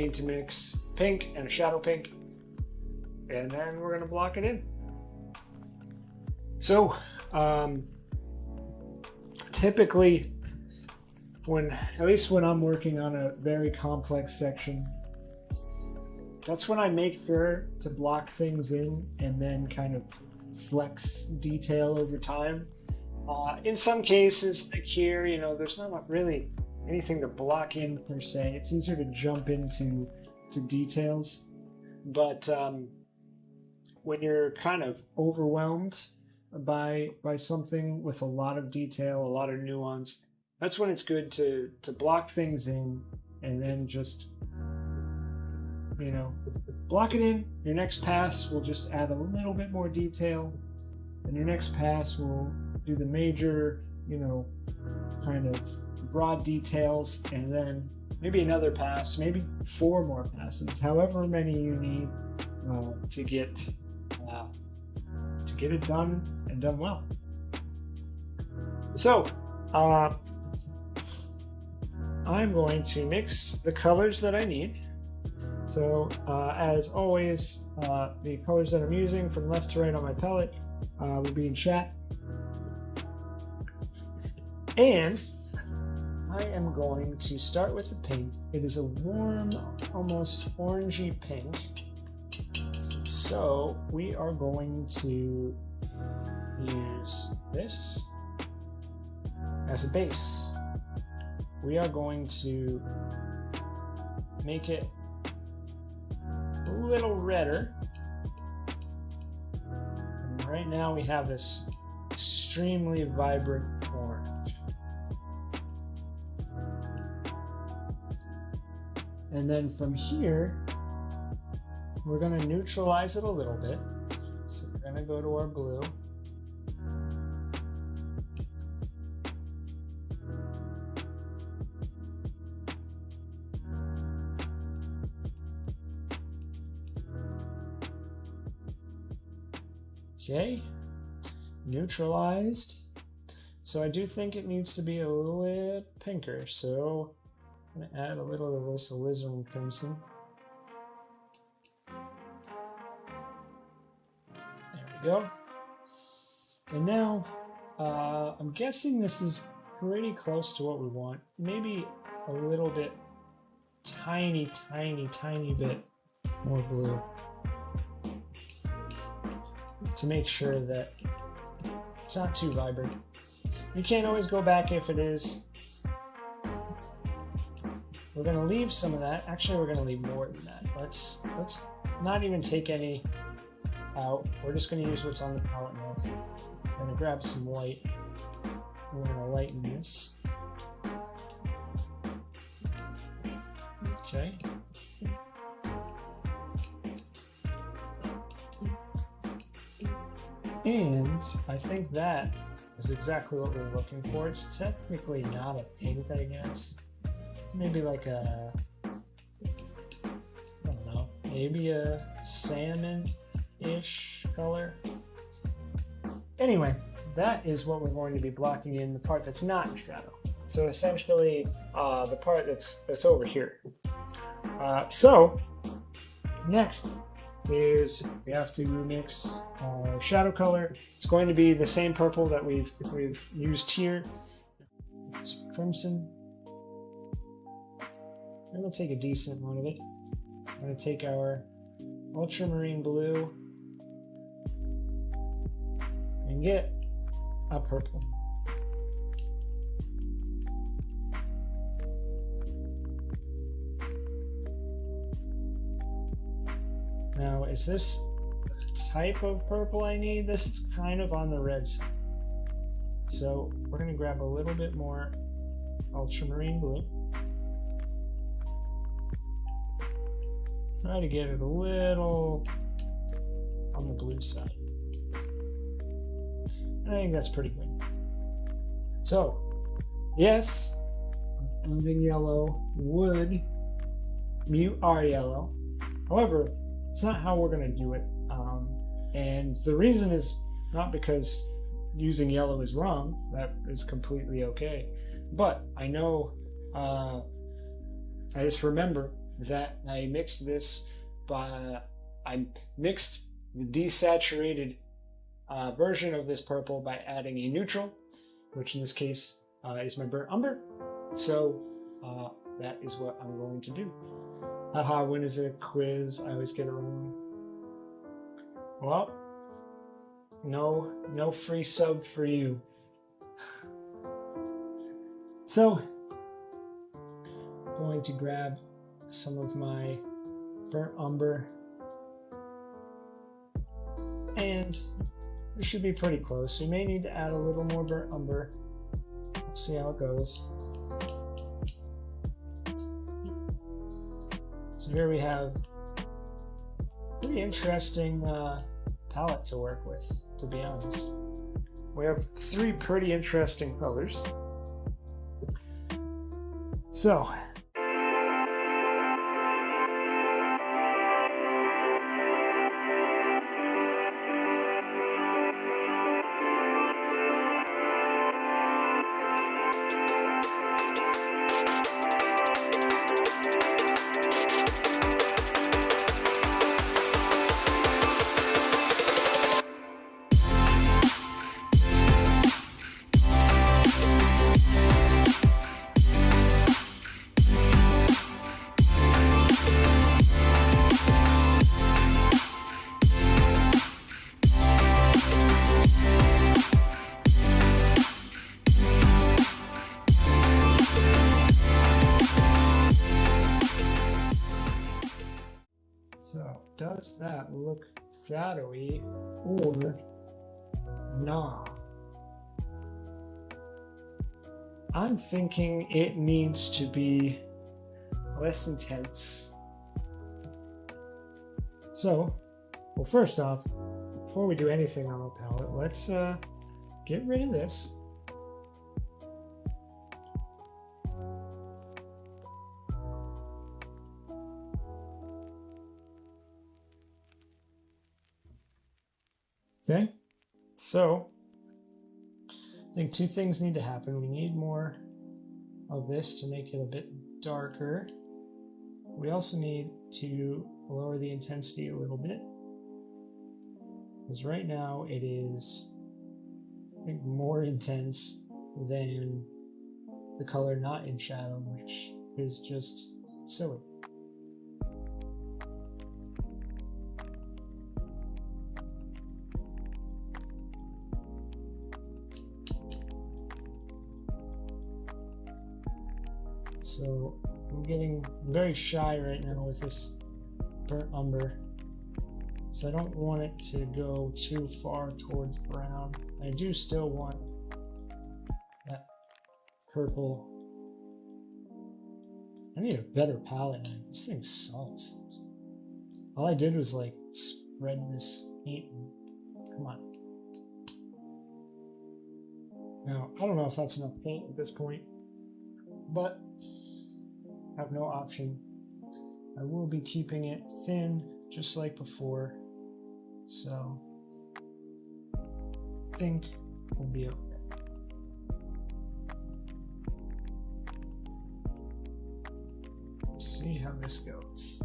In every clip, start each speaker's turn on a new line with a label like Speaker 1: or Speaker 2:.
Speaker 1: need to mix pink and a shadow pink, and then we're going to block it in. So typically, at least when I'm working on a very complex section, that's when I make sure to block things in and then kind of flex detail over time. In some cases, like here, there's not really anything to block in per se. It's easier to jump into details. But when you're kind of overwhelmed by something with a lot of detail, a lot of nuance, that's when it's good to block things in and then just block it in. Your next pass will just add a little bit more detail, and your next pass will do the major, kind of broad details, and then maybe another pass, maybe 4 more passes, however many you need to get it done and done well. So I'm going to mix the colors that I need. So as always, the colors that I'm using from left to right on my palette will be in chat. And I am going to start with the pink. It is a warm, almost orangey pink. So we are going to use this as a base. We are going to make it a little redder. And right now we have this extremely vibrant orange. And then from here, we're going to neutralize it a little bit. So we're going to go to our blue. Okay, neutralized. So I do think it needs to be a little bit pinker. So I'm going to add a little of this alizarin crimson. There we go. And now I'm guessing this is pretty close to what we want. Maybe a little bit, tiny bit more blue, to make sure that it's not too vibrant. You can't always go back if it is. We're going to leave some of that. Actually, we're going to leave more than that. Let's not even take any out. We're just going to use what's on the palette knife. I'm going to grab some white. We're going to lighten this. Okay. And I think that is exactly what we're looking for. It's technically not a pink, I guess. It's maybe like a, I don't know, maybe a salmon-ish color. Anyway, that is what we're going to be blocking in, the part that's not in shadow. So essentially, the part that's over here. So next is we have to mix our shadow color. It's going to be the same purple that we've used here. It's crimson. I'm going to take a decent one of it. I'm going to take our ultramarine blue and get a purple. Now, is this the type of purple I need? This is kind of on the red side. So we're going to grab a little bit more ultramarine blue. Try to get it a little on the blue side. And I think that's pretty good. So, yes, having yellow would mute our yellow. However, it's not how we're going to do it. And the reason is not because using yellow is wrong. That is completely okay. But I know, I just remember that I mixed this I mixed the desaturated version of this purple by adding a neutral, which in this case is my burnt umber. So that is what I'm going to do. Haha, when is it a quiz? I always get it wrong. Well, no free sub for you. So, I'm going to grab some of my burnt umber, and it should be pretty close. We may need to add a little more burnt umber. We'll see how it goes. So here we have a pretty interesting palette to work with, to be honest. We have 3 pretty interesting colors. So, does that look shadowy or nah? I'm thinking it needs to be less intense. So, well, first off, before we do anything on the palette, let's get rid of this. Okay, so I think 2 things need to happen. We need more of this to make it a bit darker. We also need to lower the intensity a little bit, because right now it is, I think, more intense than the color not in shadow, which is just silly. So I'm getting very shy right now with this burnt umber, so I don't want it to go too far towards brown. I do still want that purple. I need a better palette. This thing sucks. All I did was like spread this paint. Come on. Now, I don't know if that's enough paint at this point, but I have no option. I will be keeping it thin, just like before, so I think we'll be okay. Let's see how this goes.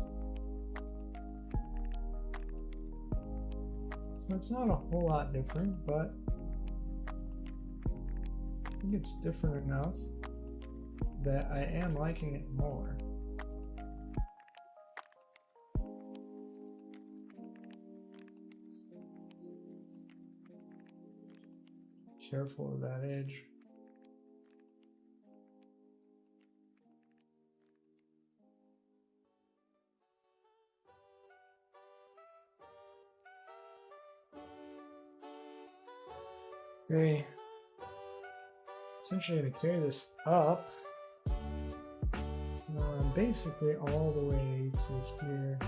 Speaker 1: So it's not a whole lot different, but I think it's different enough that I am liking it more. Careful of that edge. Okay. Essentially, I'm going to carry this up. Basically all the way to here.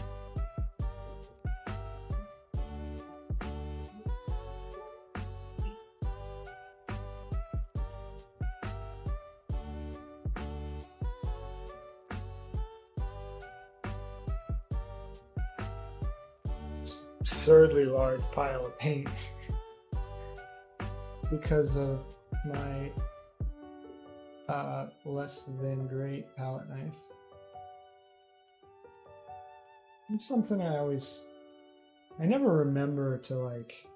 Speaker 1: Absurdly large pile of paint because of my less than great palette knife. It's something I never remember to like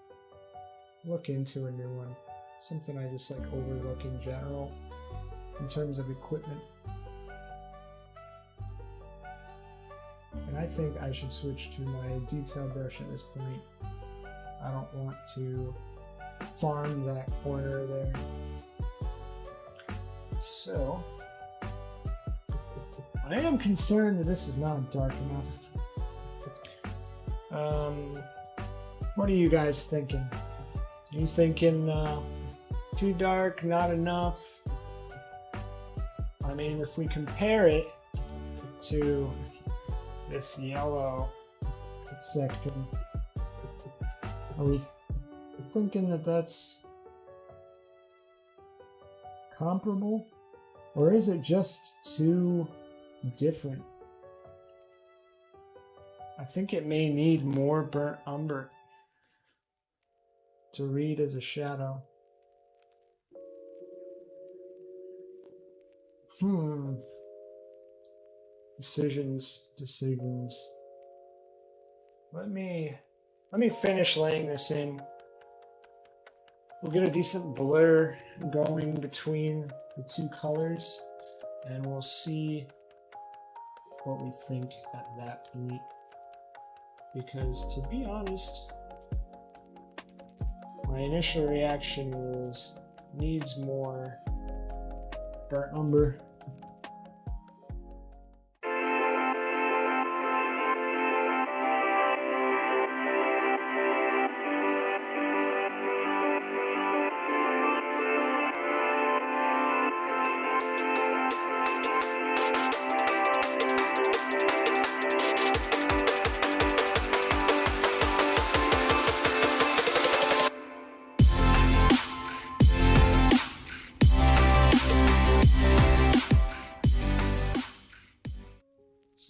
Speaker 1: look into a new one. Something I just like overlook in general in terms of equipment. And I think I should switch to my detail brush at this point. I don't want to farm that corner there. So, I am concerned that this is not dark enough. What are you guys thinking? Are you thinking too dark, not enough? I mean, if we compare it to this yellow section, are we thinking that that's comparable? Or is it just too different? I think it may need more burnt umber to read as a shadow. Decisions. Let me finish laying this in. We'll get a decent blur going between the two colors, and we'll see what we think at that point. Because to be honest, my initial reaction was needs more burnt umber.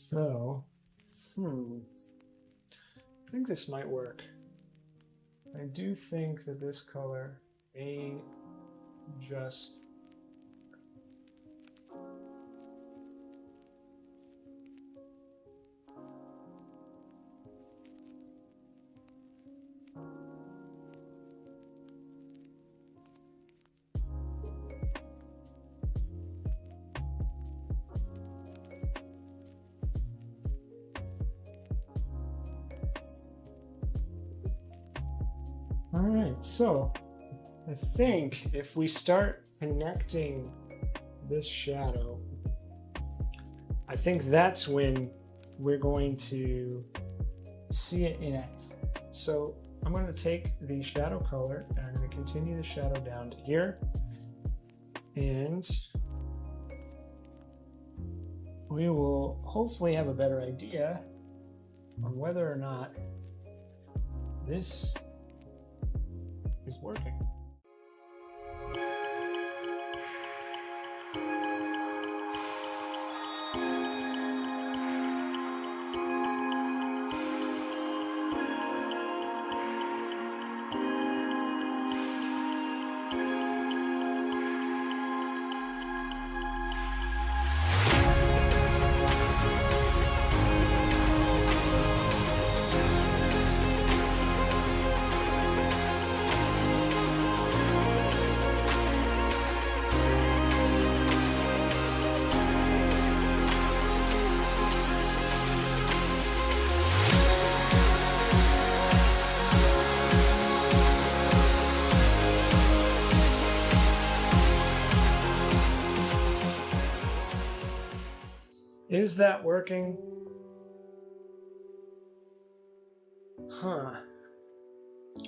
Speaker 1: So, I think this might work. I do think that this color may just Alright, so I think if we start connecting this shadow, I think that's when we're going to see it in act. So I'm going to take the shadow color and I'm going to continue the shadow down to here, and we will hopefully have a better idea on whether or not this is working. Is that working?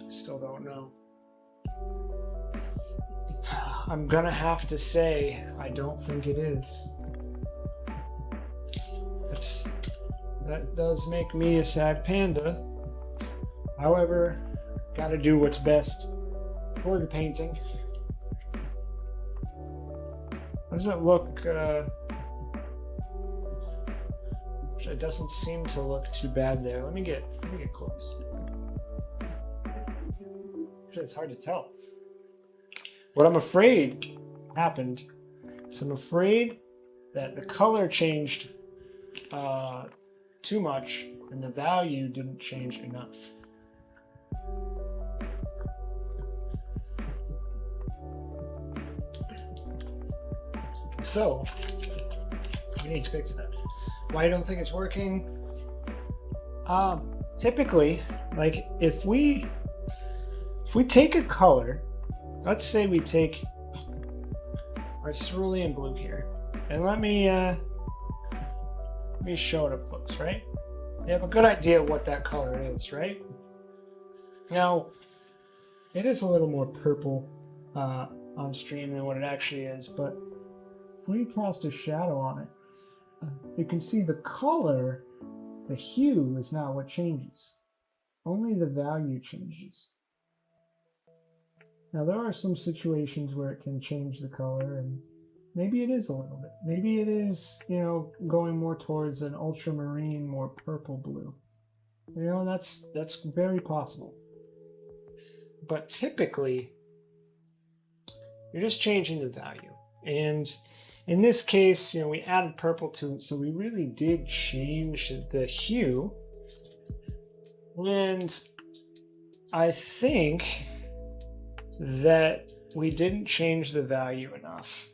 Speaker 1: Still don't know. I'm gonna have to say I don't think it is. That does make me a sad panda. However, gotta do what's best for the painting. How does it look? It doesn't seem to look too bad there. Let me get close. Actually, it's hard to tell. What I'm afraid happened is I'm afraid that the color changed too much and the value didn't change enough. So we need to fix that. Why I don't think it's working? Typically, like if we take a color, let's say we take our cerulean blue here, and let me show it up close, right? You have a good idea what that color is, right? Now, it is a little more purple on stream than what it actually is, but when you cast a shadow on it, you can see the color, the hue is not what changes. Only the value changes. Now there are some situations where it can change the color, and maybe it is a little bit. Maybe it is, going more towards an ultramarine, more purple blue. That's very possible. But typically, you're just changing the value. And in this case, we added purple to it, so we really did change the hue. And I think that we didn't change the value enough.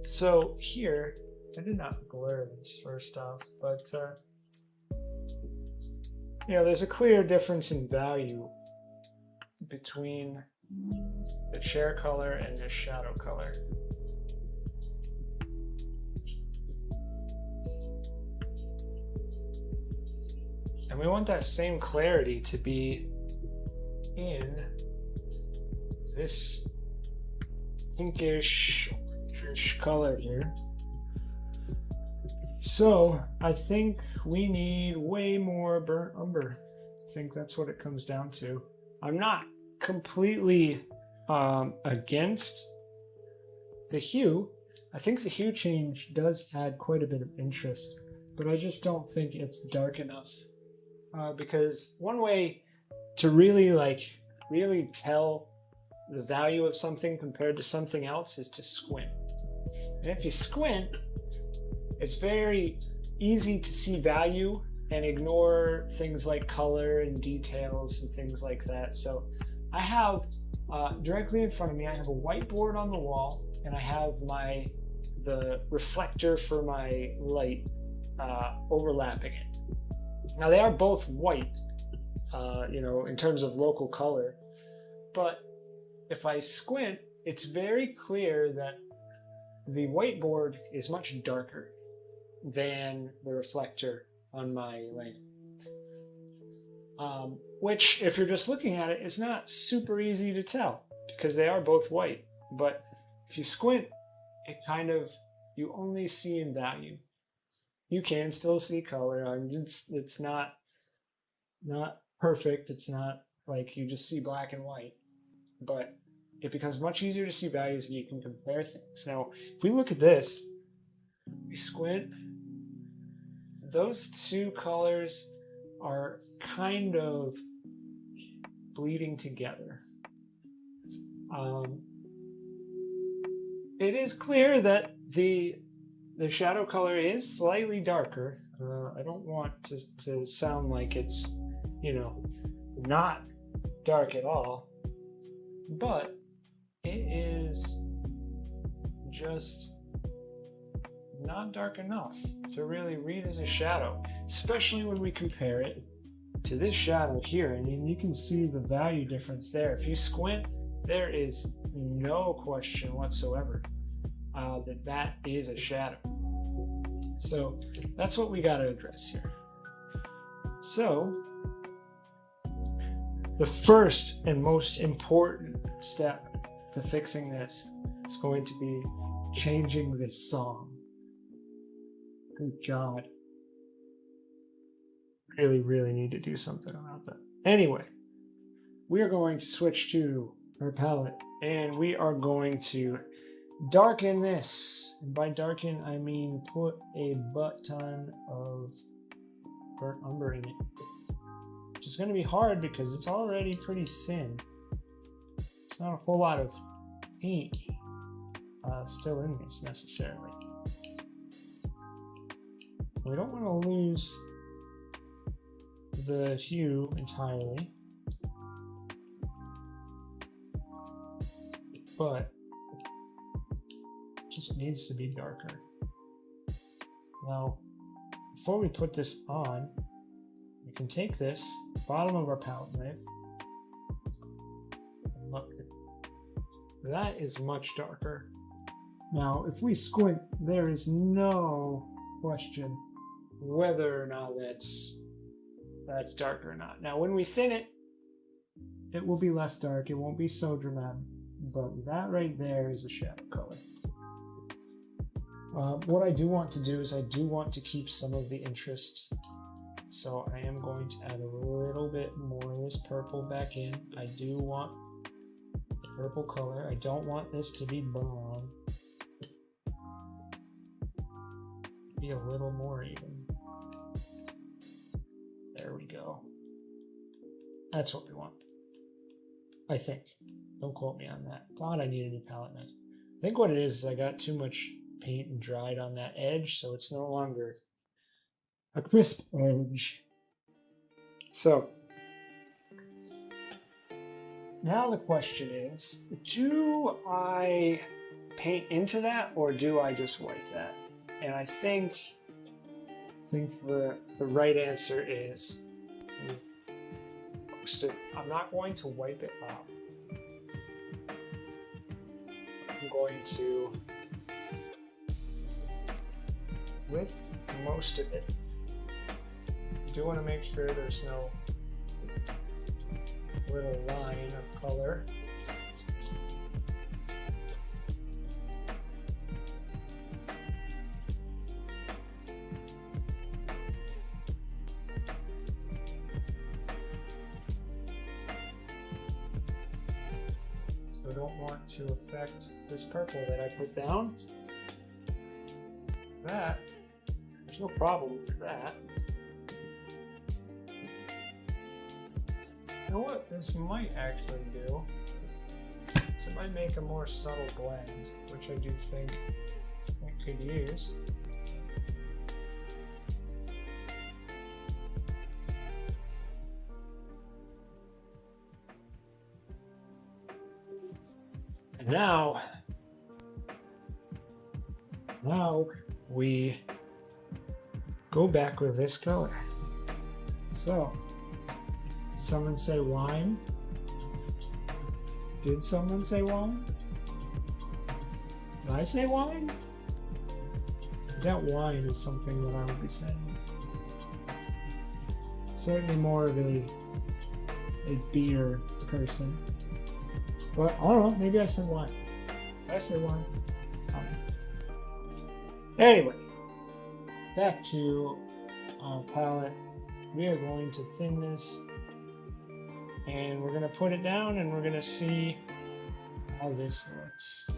Speaker 1: So here, I did not blur this first off, but there's a clear difference in value between the chair color and the shadow color. And we want that same clarity to be in this pinkish orangish color here. So I think we need way more burnt umber. I think that's what it comes down to. I'm not completely against the hue. I think the hue change does add quite a bit of interest, but I just don't think it's dark enough. Because one way to really tell the value of something compared to something else is to squint. And if you squint, it's very easy to see value and ignore things like color and details and things like that. So I have directly in front of me, I have a whiteboard on the wall, and I have the reflector for my light overlapping it. Now they are both white, in terms of local color, but if I squint, it's very clear that the whiteboard is much darker than the reflector on my lamp. Which, if you're just looking at it, it's not super easy to tell because they are both white. But if you squint, you only see in value. You can still see color. It's not perfect. It's not like you just see black and white. But it becomes much easier to see values and you can compare things. Now, if we look at this, we squint, those two colors are kind of bleeding together. It is clear that the shadow color is slightly darker. I don't want to sound like it's, not dark at all, but it is just not dark enough to really read as a shadow, especially when we compare it to this shadow here. I mean, you can see the value difference there. If you squint, there is no question whatsoever that is a shadow. So that's what we got to address here. So the first and most important step to fixing this is going to be changing this song. Good God. Really need to do something about that. Anyway, we are going to switch to our palette and we are going to darken this. And by darken, I mean put a butt ton of burnt umber in it. Which is going to be hard because it's already pretty thin. It's not a whole lot of paint still in this necessarily. We don't want to lose the hue entirely, but it just needs to be darker. Now, before we put this on, we can take this bottom of our palette knife and look. That is much darker. Now, if we squint, there is no question whether or not that's darker or not. Now, when we thin it, it will be less dark. It won't be so dramatic. But that right there is a shadow color. What I do want to do is I do want to keep some of the interest. So I am going to add a little bit more of this purple back in. I do want the purple color. I don't want this to be blonde. Be a little more even. There we go. That's what we want. I think. Don't quote me on that. God, I need a new palette knife. I think what it is I got too much paint and dried on that edge, so it's no longer a crisp edge. So, now the question is, do I paint into that or do I just wipe that? And I think the right answer is I'm not going to wipe it out. I'm going to lift most of it. You do want to make sure there's no little line of color. So I don't want to affect this purple that I put down. That, there's no problem with that. You know what this might actually do? Is it might make a more subtle blend, which I do think I could use. And now we go back with this color. So, did someone say wine? Did someone say wine? Did I say wine? That wine is something that I would be saying. Certainly more of a beer person. But I don't know, maybe I said wine. Did I say wine? Anyway, back to our palette. We are going to thin this and we're going to put it down and we're going to see how this looks.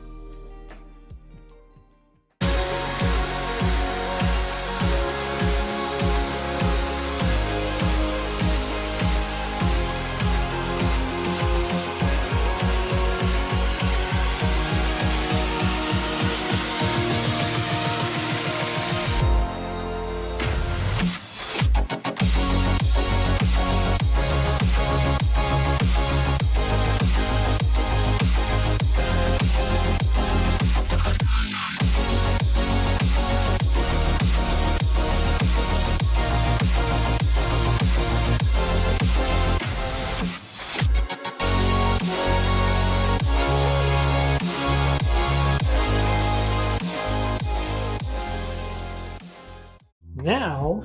Speaker 1: Now,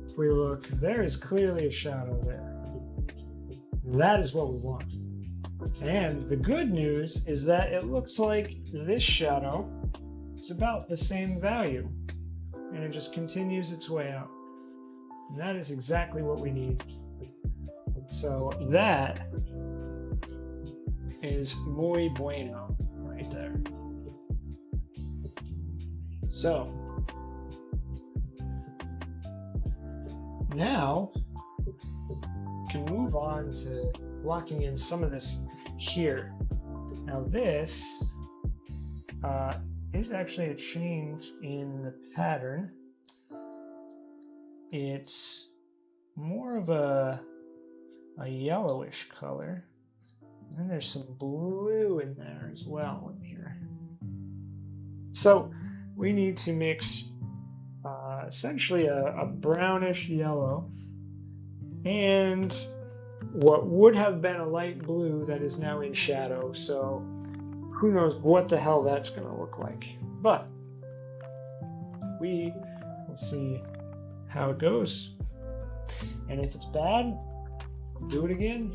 Speaker 1: if we look, there is clearly a shadow there. That is what we want. And the good news is that it looks like this shadow is about the same value. And it just continues its way out. And that is exactly what we need. So that is muy bueno right there. So, now, we can move on to blocking in some of this here. Now this is actually a change in the pattern. it's more of a yellowish color. And there's some blue in there as well in here. So we need to mix essentially a brownish yellow and what would have been a light blue that is now in shadow. So who knows what the hell that's going to look like. But we will see how it goes. And if it's bad, we'll do it again.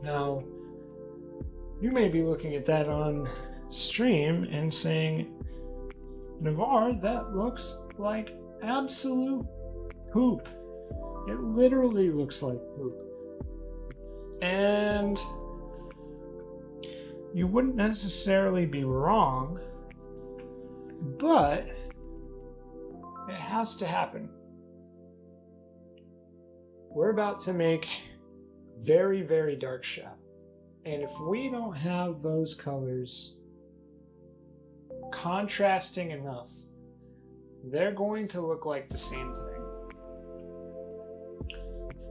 Speaker 1: Now, you may be looking at that on stream and saying, Navarre, that looks like absolute poop. It literally looks like poop. And you wouldn't necessarily be wrong, but it has to happen. We're about to make very, very dark shadow. And if we don't have those colors contrasting enough, they're going to look like the same thing.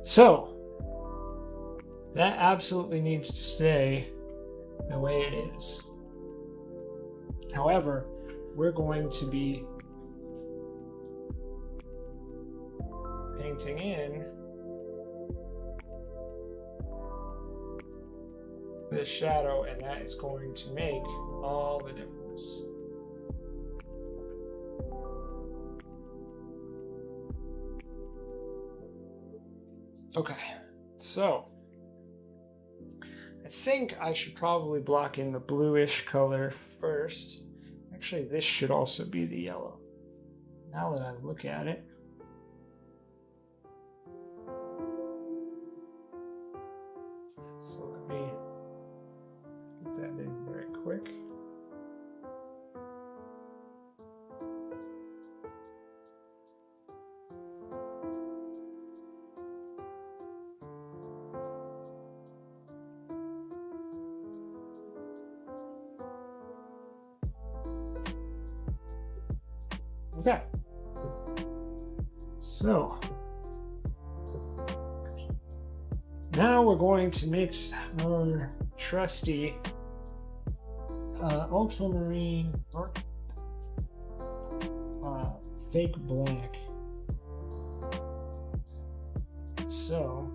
Speaker 1: So, that absolutely needs to stay the way it is. However, we're going to be painting in this shadow, and that is going to make all the difference. Okay, so I think I should probably block in the bluish color first. Actually, this should also be the yellow. Now that I look at it. So let me get that in very quick. Okay, so now we're going to mix our trusty ultramarine or fake black. So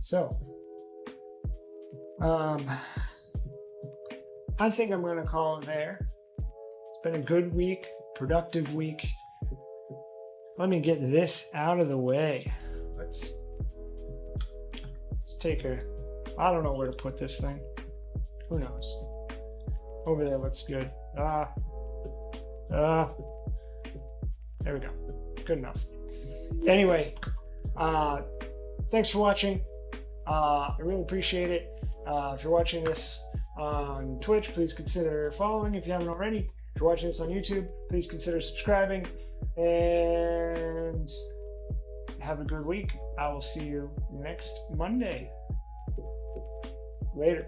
Speaker 1: So, I think I'm going to call it there. It's been a good week, productive week. Let me get this out of the way. Let's take I don't know where to put this thing. Who knows? Over there looks good. There we go. Good enough. Anyway, thanks for watching. I really appreciate it. If you're watching this on Twitch, please consider following if you haven't already. If you're watching this on YouTube, please consider subscribing. And have a good week. I will see you next Monday. Later.